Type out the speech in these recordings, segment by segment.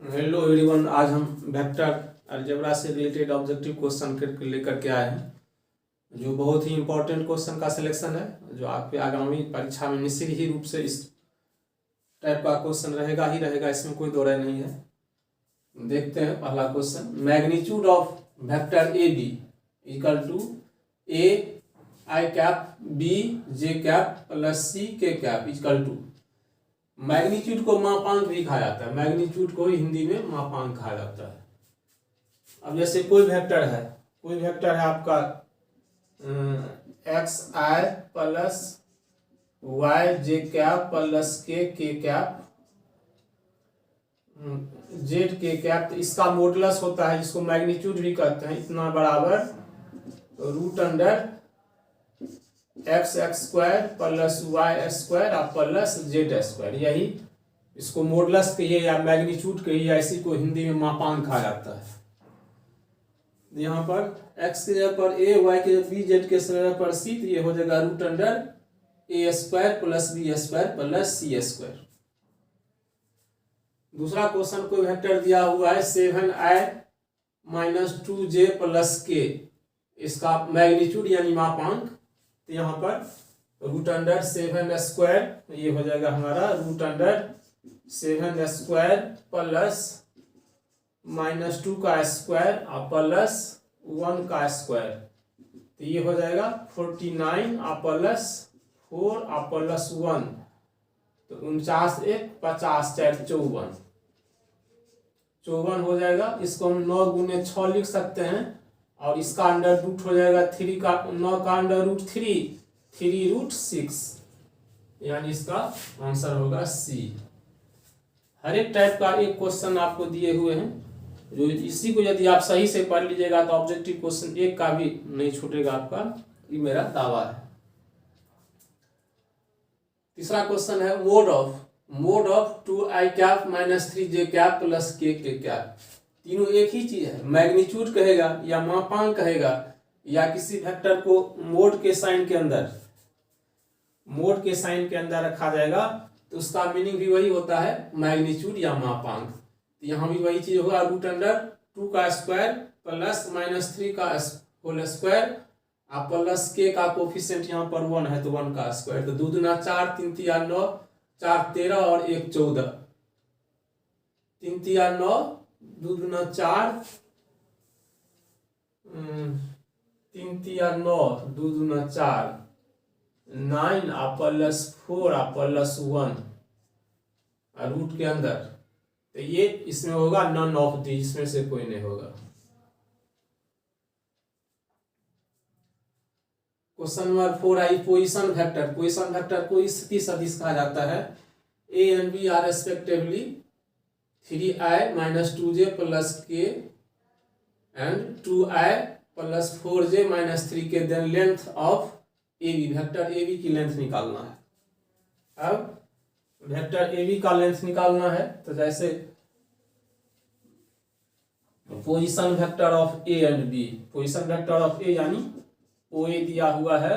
Hello everyone, आज हम vector algebra से रिलेटेड ऑब्जेक्टिव क्वेश्चन लेकर के आए हैं, जो बहुत ही इंपॉर्टेंट क्वेश्चन का सिलेक्शन है, जो आपके आगामी परीक्षा में निश्चित ही रूप से इस टाइप का क्वेश्चन रहेगा ही रहेगा, इसमें कोई दो राय नहीं है। देखते हैं पहला question. Magnitude of vector A B equal to A I cap B J cap plus C K cap equal to. Magnitude को मापांक भी कहा जाता है, मैग्नीट्यूड को हिंदी में मापांक कहा जाता है। अब जैसे कोई वेक्टर है आपका एक्स आई प्लस वाई जे cap plus K cap Z के कैप, तो इसका मॉडुलस होता है जिसको मैग्नीट्यूड भी कहते हैं, इतना बराबर root under x square plus y square और प्लस जेड स्क्वायर। यही इसको मॉडुलस कहिए या मैग्नीट्यूड कहिए, ऐसी को हिंदी में मापांक कहा जाता है। यहाँ पर x के जगह पर a, y के जगह b, z के जगह पर c, तो ये हो जाएगा root under a square plus b square plus c square. दूसरा क्वेश्चन कोई वेक्टर दिया हुआ है 7i minus 2j plus k, इसका मैग्नीट्यूड यानी मापांक, तो यहाँ पर रूट अंडर 7 स्क्वायर, ये हो जाएगा हमारा root under 7 square plus minus 2 का स्क्वायर और प्लस 1 का स्क्वायर, तो ये हो जाएगा 49 और प्लस 4 और प्लस 1, तो 49 1 50 4 54 हो जाएगा। इसको हम 9 गुने 6 लिख सकते हैं और इसका अंडर रूट हो जाएगा 3 का 9 का अंडर रूट 3 रूट 6, यानी इसका आंसर होगा सी। हर एक टाइप का एक क्वेश्चन आपको दिए हुए हैं, जो इसी को यदि आप सही से पढ़ लीजिएगा तो ऑब्जेक्टिव क्वेश्चन एक का भी नहीं छूटेगा आपका, ये मेरा दावा है। तीसरा क्वेश्चन है mode of 2i cap minus 3j cap plus K cap. तीनों एक ही चीज है, मैग्नीट्यूड कहेगा या मापांक कहेगा या किसी वेक्टर को मोड के साइन के अंदर रखा जाएगा तो उसका मीनिंग भी वही होता है, मैग्नीट्यूड या मापांक। तो यहाँ भी वही चीज होगा, रूट अंडर 2 का स्क्वायर प्लस माइनस 3 का होल स्क्वायर और प्लस के का कोफिशिएंट यहाँ पर 1 है तो 1 का स्क्वायर, तो 2 दूना 4 3 तिया 9 4 13 और 1 14, 3 तिया 9 2 दूना 4 3 तिया 9 2 दूना 4 9 और प्लस 4 और प्लस 1 रूट के अंदर, तो ये इसमें होगा नन ऑफ दी, इसमें से कोई नहीं होगा। क्वेश्चन नंबर 4 पोजीशन वेक्टर को स्थिति सदिश कहा जाता है। A and B are respectively 3i minus 2j plus K and 2i plus 4j minus 3k, then length of A B, vector A B की लेंथ निकालना है। अब वेक्टर ए बी का लेंथ निकालना है, तो जैसे position vector of A and B, position vector of A यानी ओ ए दिया हुआ है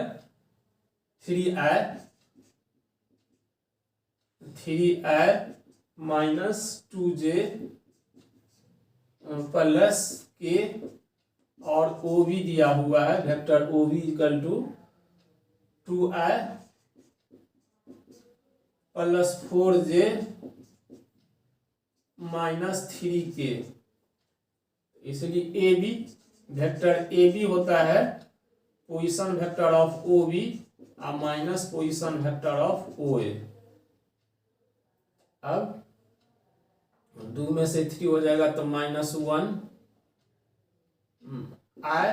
3i माइनस 2j प्लस के, और ओ बी दिया हुआ है vector O B equal to 2i plus 4j minus 3k, इसलिए A B vector A B होता है position vector of O B और minus position vector of O A. अब 2 में से 3 हो जाएगा तो माइनस 1 i,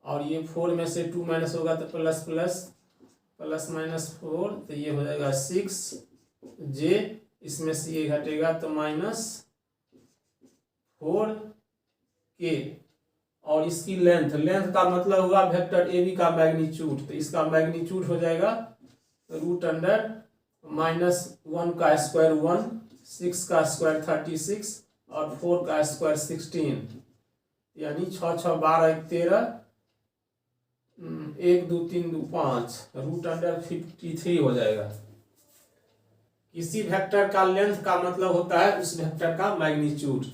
और ये 4 में से 2 माइनस होगा तो प्लस माइनस 4, तो ये हो जाएगा 6j, इसमें से ये घटेगा तो माइनस 4k, और इसकी लेंथ का मतलब होगा वेक्टर ए बी का मैग्नीट्यूड, तो इसका मैग्नीट्यूड हो जाएगा रूट अंडर माइनस 1 का स्क्वायर 1, 6 का स्क्वायर 36 और 4 का स्क्वायर 16, यानी 6 6 12 13 1 2 3 2 5, रूट अंडर 53 हो जाएगा। किसी वेक्टर का लेंथ का मतलब होता है उस वेक्टर का मैग्नीट्यूड।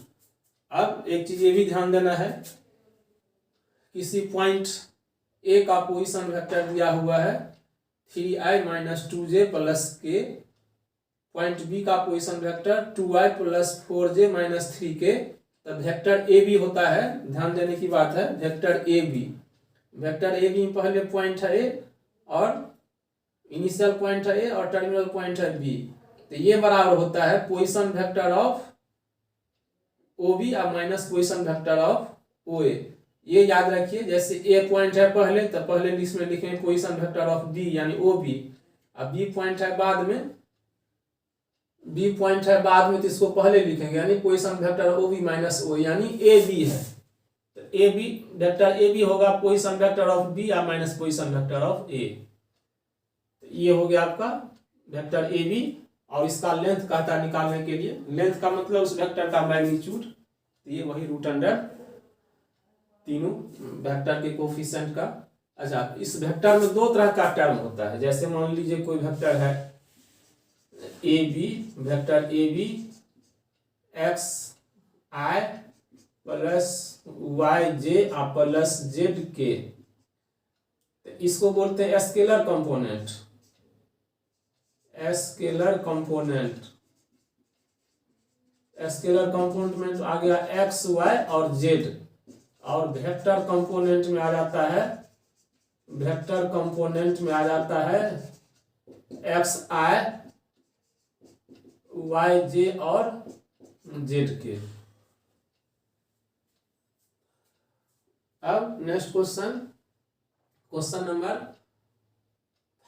अब एक चीज ये भी ध्यान देना है, किसी पॉइंट ए का पोजीशन वेक्टर दिया हुआ है 3i - 2j + k, point B का position vector 2i + 4j - 3k। तब वेक्टर ए बी होता है, ध्यान देने की बात है, vector A B. Vector A b में पहले पॉइंट है ए और इनिशियल पॉइंट है ए और टर्मिनल पॉइंट है बी, तो ये बराबर होता है position vector of O B और minus position vector of O A. ये याद रखिए, जैसे ए पॉइंट है पहले तो पहले इसमें लिखेंगे पोजीशन वेक्टर ऑफ बी यानी ओ बी, अब बी पॉइंट है बाद में, बी पॉइंट है बाद में तो इसको पहले लिखेंगे यानी position vector O B minus O यानी ए बी है, तो A B vector A B होगा पोजीशन वेक्टर ऑफ बी या minus position vector of A. ये हो गया आपका वेक्टर ए बी, और इसका लेंथ कहता है निकालने के लिए, लेंथ का मतलब उस वेक्टर का मैग्नीट्यूड, तो ये वही √अंडर तीनों वेक्टर के कोफिशिएंट का। अच्छा, इस वेक्टर में दो तरह का टर्म होता है, जैसे मान लीजिए कोई वेक्टर है A B, vector A B X I + Y J + Z K, इसको बोलते हैं scalar component. Scalar component, scalar component आ गया एक्स वाई और जेड, और वेक्टर कंपोनेंट में आ जाता है, वेक्टर कंपोनेंट में आ जाता है एक्स आई वाई जे और जेड के। अब next question, question number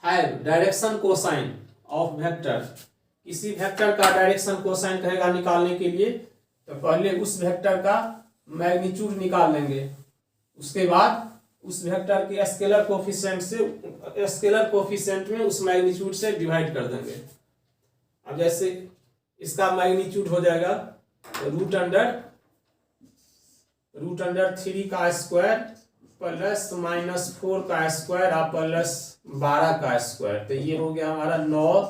5, direction cosine of vector. किसी वेक्टर का डायरेक्शन कोसाइन कहेगा निकालने के लिए, तो पहले उस वेक्टर का मैग्नीट्यूड निकाल लेंगे, उसके बाद उस वेक्टर के स्केलर कोफिशिएंट से, स्केलर कोफिशिएंट में उस मैग्नीट्यूड से डिवाइड कर देंगे। अब जैसे इसका मैग्नीट्यूड हो जाएगा √3 का स्क्वायर + -4 का स्क्वायर और +12 का स्क्वायर, तो ये हो गया हमारा 9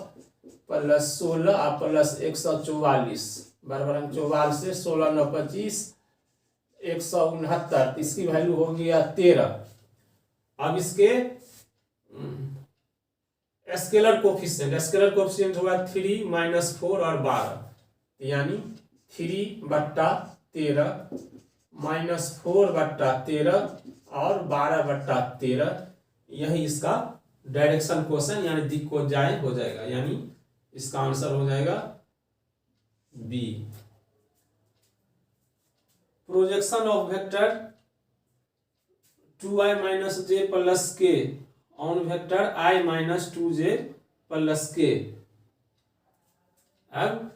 + 16 + 144, 44 से 16 9 25 169, इसकी वैल्यू हो गया 13। अब इसके स्केलर कोफिशिएंट होगा 3 - 4 और 12, यानी 3/13 -4/13 और 12/13, यही इसका डायरेक्शन क्वेश्चन यानी दिक्कोजाए हो जाएगा, यानी इसका आंसर हो जाएगा b. Projection of vector 2i - j + k on vector i - 2j + k। अब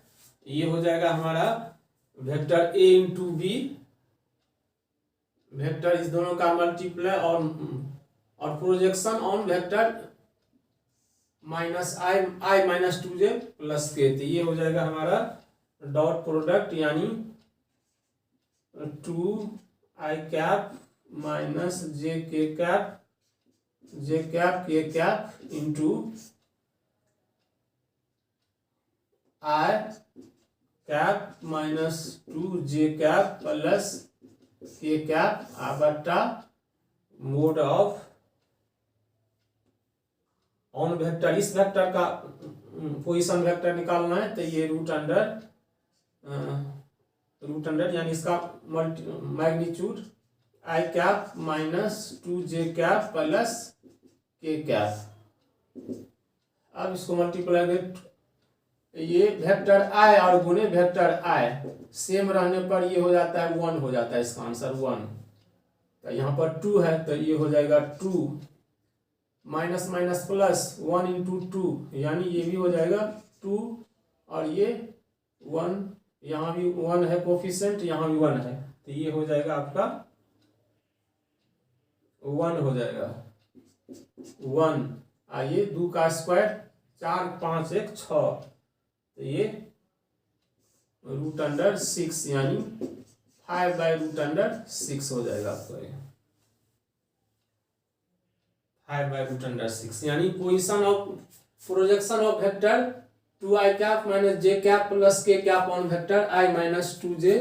ये हो जाएगा हमारा वेक्टर a × b, वेक्टर इस दोनों का मल्टीप्लाई और projection on vector -i - 2j + k, तो ये हो जाएगा हमारा डॉट प्रोडक्ट यानी 2i cap - j cap k cap into i cap -2j cap + k cap बट्टा मोड ऑफ ऑन वेक्टर। इस वेक्टर का पोजीशन वेक्टर निकालना है, तो ये √अंडर यानी इसका magnitude i cap -2j cap + k cap. अब इसको मल्टीप्लाई करें, ये वेक्टर i और गुणे वेक्टर i सेम रहने पर ये हो जाता है 1 हो जाता है, इसका आंसर 1। तो यहाँ पर 2 है तो ये हो जाएगा 2 माइनस प्लस 1 × 2, यानी ये भी हो जाएगा 2 और ये 1, यहाँ भी 1 है कोफिशिएंट, यहाँ भी 1 है, तो ये हो जाएगा आपका 1 हो जाएगा 1। आइए 2 का स्क्वायर 4 5 1 6, तो ये √6 यानी 5/√6 हो जाएगा आपका, ये 5/√6 यानी position of projection of vector two I cap minus J cap plus K cap on vector I minus two J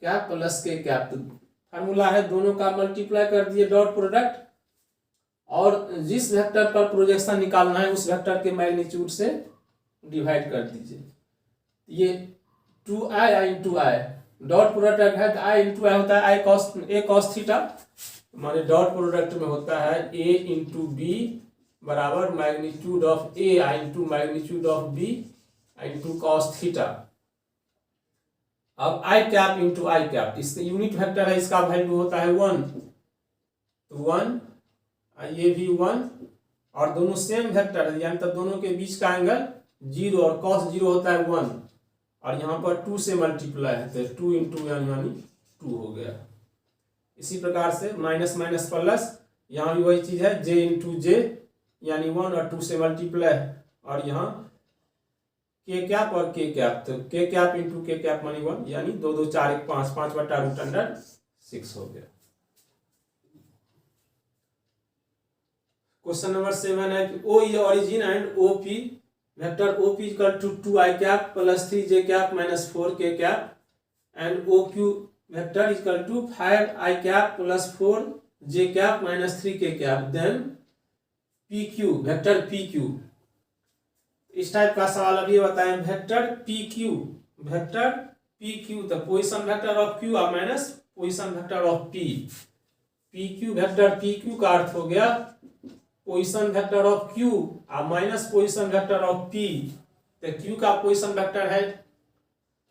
cap plus K cap. Formula है, दोनों का मल्टीप्लाई कर दिए डॉट प्रोडक्ट, और जिस वेक्टर पर प्रोजेक्शन निकालना है उस वेक्टर के मैग्नीट्यूड से डिवाइड कर दीजिए। ये two i into i, dot product है तो आई इंटू आई होता है i cos a cos theta, हमारे डॉट प्रोडक्ट में होता है ए इंटू बी बराबर magnitude of a i into magnitude of b into cos theta. अब i cap into i cap, इसका यूनिट वेक्टर है, इसका वैल्यू होता है 1, तो 1, ये भी 1, और दोनों सेम वेक्टर है, यानी तब दोनों के बीच का एंगल 0, और cos 0 होता है 1, और यहाँ पर 2 से मल्टीप्लाई है तो 2 इंटू यानी 2 हो गया। इसी प्रकार से माइनस माइनस प्लस, यहाँ भी वही चीज़ है, j इंटू जे यानी 1 और 2 से मल्टीप्लाई, और यहाँ के कैप और के कैप, तो के कैप इंटू के कैप मानी 1, यानी 2 2 4 1 5 5 बटा रूट अंडर 6 हो गया। क्वेश्चन नंबर 7 है O is origin and OP vector OP equal to 2i cap plus 3j cap minus 4k cap, and OQ vector equal to 5i cap plus 4j cap minus 3k cap, then PQ vector PQ। इस type का सवाल अभी बताएं, vector PQ तो position vector of Q और minus position vector of P। PQ vector PQ का अर्थ हो गया पोजीशन वेक्टर ऑफ Q और minus position vector of P। तो Q का पोजीशन वेक्टर है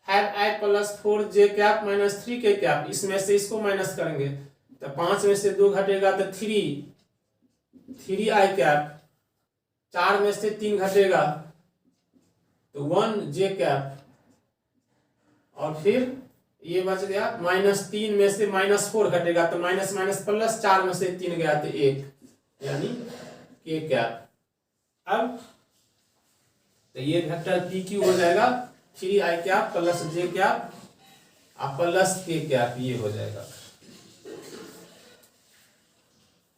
5i plus 4j cap minus 3k cap, इसमें से इसको माइनस करेंगे तो 5 में से 2 घटेगा तो 3i कैप, 4 में से 3 घटेगा तो 1j कैप, और फिर ये बच गया माइनस 3 में से माइनस 4 घटेगा तो माइनस माइनस प्लस, 4 में से 3 गया तो 1 यानी के कैप। अब तो ये वेक्टर PQ हो जाएगा 3i cap plus j cap plus K cap, ये हो जाएगा।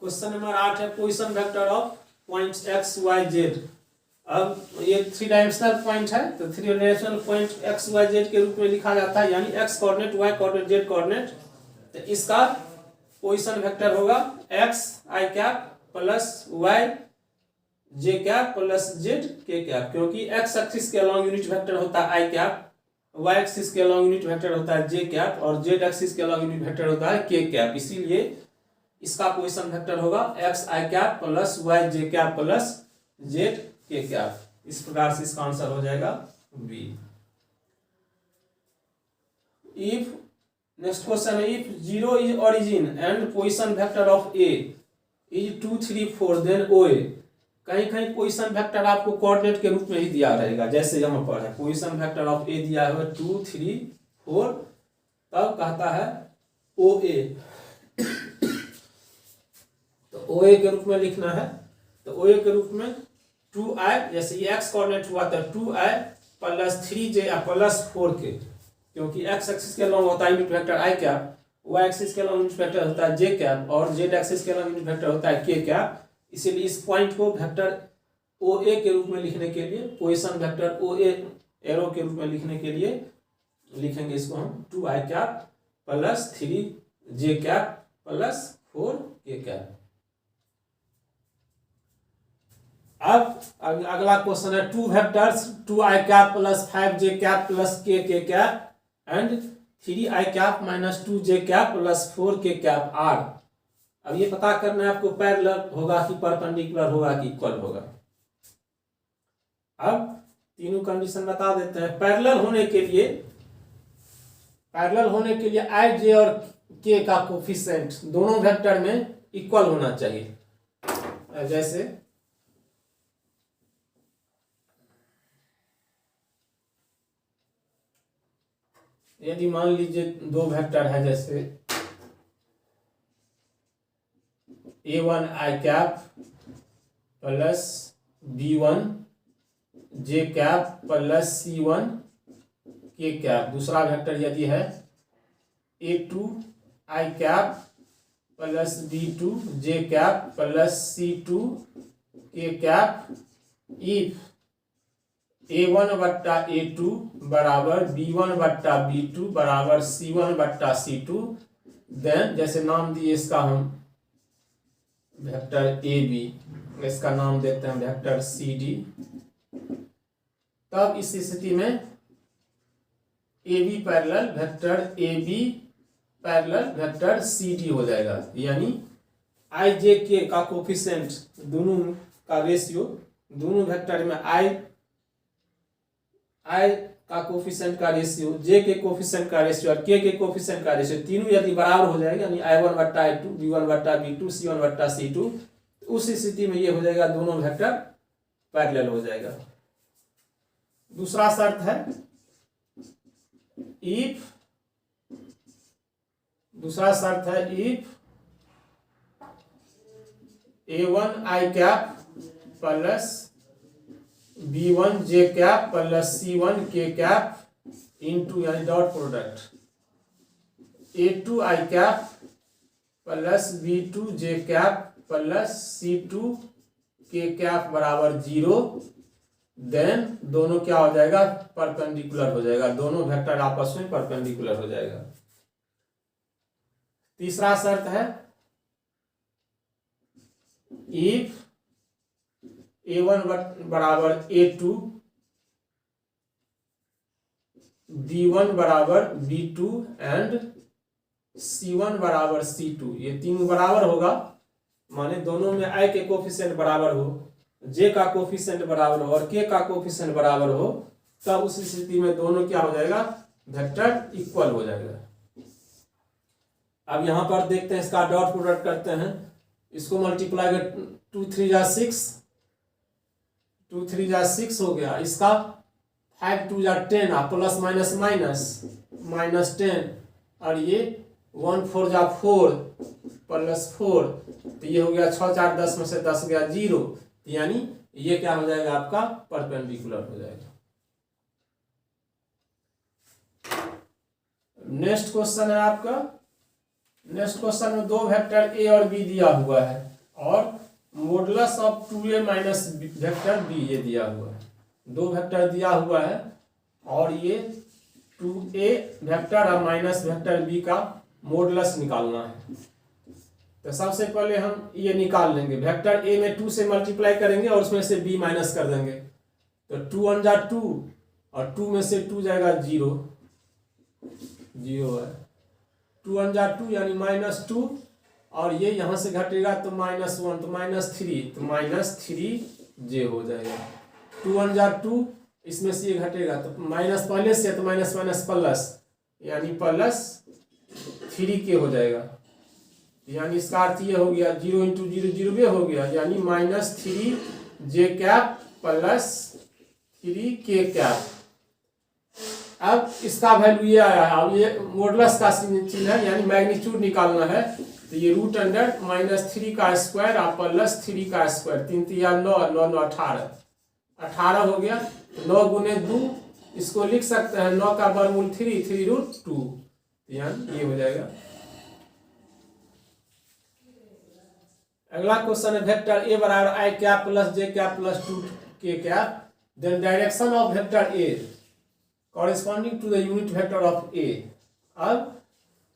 क्वेश्चन नंबर 8 है position vector of points x y z। अब ये 3 डायमेंशनल पॉइंट है तो 3 dimensional point x y z के रूप में लिखा जाता है, यानी x coordinate y coordinate z coordinate. तो इसका पोजीशन वेक्टर होगा x i cap plus y j cap plus z k cap, क्योंकि x एक्सिस के अलॉन्ग यूनिट वेक्टर होता है i कैप, y एक्सिस के अलॉन्ग यूनिट वेक्टर होता है j कैप, और z एक्सिस के अलॉन्ग यूनिट वेक्टर होता है k कैप। इसीलिए इसका पोजीशन वेक्टर होगा x i cap plus y j cap plus z k cap. इस प्रकार से इसका आंसर हो जाएगा B। इफ नेक्स्ट क्वेश्चन है, if 0 is origin and position vector of A is 2 3 4 then OA। कहीं कहीं पोजीशन वेक्टर आपको कोऑर्डिनेट के रूप में ही दिया रहेगा, जैसे यहाँ पर है पोजीशन वेक्टर ऑफ A दिया हुआ 2 3 4, तब कहता है OA, तो OA के रूप में लिखना है। तो OA के रूप में 2i, जैसे ये x कोऑर्डिनेट हुआ था 2i plus 3j plus 4k, क्योंकि x एक्सिस के अलॉन्ग होता है unit vector i cap, y axis के अलॉन्ग यूनिट वेक्टर होता है j कैप, और z एक्सिस के अलॉन्ग यूनिट वेक्टर होता है k कैप। इसीलिए इस पॉइंट को वेक्टर OA के रूप में लिखने के लिए, पोजीशन वेक्टर OA एरो के रूप में लिखने के लिए लिखेंगे इसको हम 2i cap plus 3j cap plus 4k cap. अब अगला क्वेश्चन है 2 vectors 2i cap plus 5j cap plus k cap and 3i cap minus 2j cap plus 4k cap are. अब ये पता करना है आपको पैरेलल होगा कि परपेंडिकुलर होगा कि इक्वल होगा। अब तीनों कंडीशन बता देते हैं। पैरेलल होने के लिए i j और k का कोफिशिएंट दोनों वेक्टर में इक्वल होना चाहिए। जैसे यदि मान लीजिए 2 वेक्टर है, जैसे a1 i cap plus b1 j cap plus c1 k cap. दूसरा वेक्टर यदि है a2 i cap plus b2 j cap plus c2 k cap if A1 बट्टा A2 बराबर B1 बट्टा B2 बराबर C1 बट्टा C2। देन जैसे नाम दिए इसका हम वेक्टर AB, इसका नाम देते हैं वेक्टर CD। तब इस स्थिति में AB parallel vector AB parallel vector CD हो जाएगा, यानी I J K का कोफिशिएंट दोनों का रेशियो, दोनों वेक्टर में I का कोफिशिएंट का रेशियो, J के कोफिशिएंट का रेशियो और K के कोफिशिएंट का रेशियो तीनों यदि बराबर हो जाएगा, यानी I1 बट्टा I2, B1 बट्टा B2, C1 बट्टा C2, उस स्थिति में ये हो जाएगा दोनों वेक्टर पैरेलल हो जाएगा। दूसरा शर्त है if A1 I cap plus B1 J cap plus C1 K cap into यानी dot product A2 I cap plus B2 J cap plus C2 K cap बराबर 0। देन दोनों क्या हो जाएगा, परपेंडिकुलर हो जाएगा, दोनों वेक्टर आपस में परपेंडिकुलर हो जाएगा। तीसरा शर्त है इफ A1 बराबर A2, B1 बराबर B2 एंड C1 बराबर C2, ये तीनों बराबर होगा, माने दोनों में I के कोफिशिएंट बराबर हो, J का कोफिशिएंट बराबर हो और K का कोफिशिएंट बराबर हो, तब उस स्थिति में दोनों क्या हो जाएगा, वेक्टर इक्वल हो जाएगा। अब यहां पर देखते हैं, इसका डॉट प्रोडक्ट करते हैं, इसको मल्टीप्लाई कर 2 3 जा 6, 2 3 जा 6 हो गया, इसका 5 2 जा 10 प्लस माइनस माइनस माइनस 10 और ये 1 4 जा 4 प्लस 4, तो ये हो गया 6 4 10 में से 10 गया 0, यानी ये क्या हो जाएगा आपका परपेंडिकुलर हो जाएगा। नेक्स्ट क्वेश्चन है आपका, नेक्स्ट क्वेश्चन में दो वेक्टर A और B दिया हुआ है और modulus of 2A minus vector B ये दिया हुआ है। दो वेक्टर दिया हुआ है और ये 2A वेक्टर और माइनस वेक्टर B का मॉडुलस निकालना है। तो सबसे पहले हम ये निकाल लेंगे, वेक्टर A में 2 से मल्टीप्लाई करेंगे और उसमें से B माइनस कर देंगे, तो 2 1 जा 2 और 2 में से 2 जाएगा 0 0 है, 2 1 जा 2 यानी -2 और ये यहाँ से घटेगा तो -1 तो -3, तो -3J हो जाएगा। 2 1 जा 2, इसमें से ये घटेगा तो माइनस पहले से तो माइनस माइनस प्लस यानी +3K हो जाएगा, यानी इसका अर्थ ये हो गया 0 × 0 0 भी हो गया, यानी -3J cap plus 3K cap. अब इसका वैल्यू ये आया है, अब ये मॉडुलस का चिन्ह है, यानी मैग्नीट्यूड निकालना है, तो ये √3 का स्क्वायर और प्लस 3 का स्क्वायर, 3 3 9 9 9 18 हो गया, 9 गुने 2 इसको लिख सकते हैं 9 का वर्गमूल 3 3√2, यानी ये हो जाएगा। अगला क्वेश्चन है वेक्टर A बराबर I cap plus J cap plus 2K cap, then direction of vector A corresponding to the unit vector of A। अब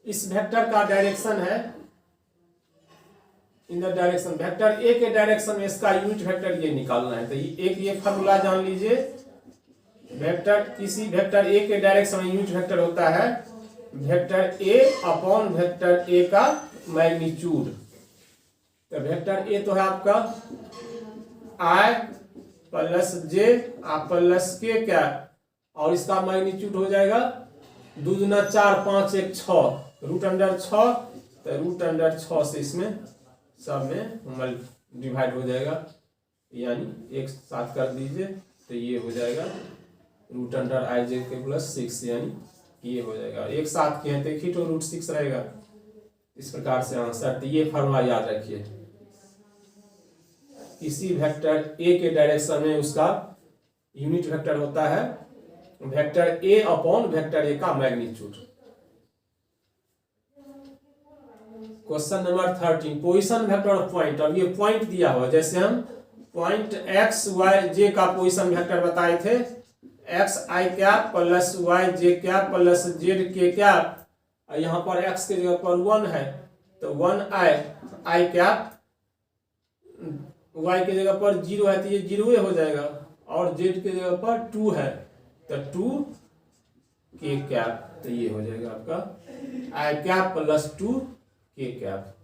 इस वेक्टर का डायरेक्शन है in the direction, vector A के डायरेक्शन में इसका unit vector ये निकालना है, तो एक ये फॉर्मूला जान लीजिए, वेक्टर किसी वेक्टर A के डायरेक्शन में यूनिट वेक्टर होता है vector A upon vector A का मैग्नीट्यूड। तो वेक्टर A तो है आपका I plus J plus K cap और इसका मैग्नीट्यूड हो जाएगा 2 दूना 4 5 1 6 √6, तो √6 से इसमें सब में डिवाइड हो जाएगा, यानी एक साथ कर दीजिए तो ये हो जाएगा √IJ के प्लस 6, यानी ये हो जाएगा, एक साथ किए तो एक ही तो √6 रहेगा। इस प्रकार से आंसर, तो ये फॉर्मूला याद रखिए, किसी वेक्टर A के डायरेक्शन में उसका यूनिट वेक्टर होता है vector A upon vector A का magnitude. Question number 13, position vector of point. अब ये पॉइंट दिया हुआ, जैसे हम पॉइंट x y j का पोजीशन वेक्टर बताए थे, एक्स आई कैप प्लस वाई जे कैप प्लस जेड के कैप, यहाँ पर एक्स के जगह पर 1 है तो 1 आई कैप, वाई के जगह पर 0 है तो ये 0 हो जाएगा, और जेड के जगह पर 2 है तो 2 के कैप, तो ये हो जाएगा आपका आई कैप प्लस 2 के कैप।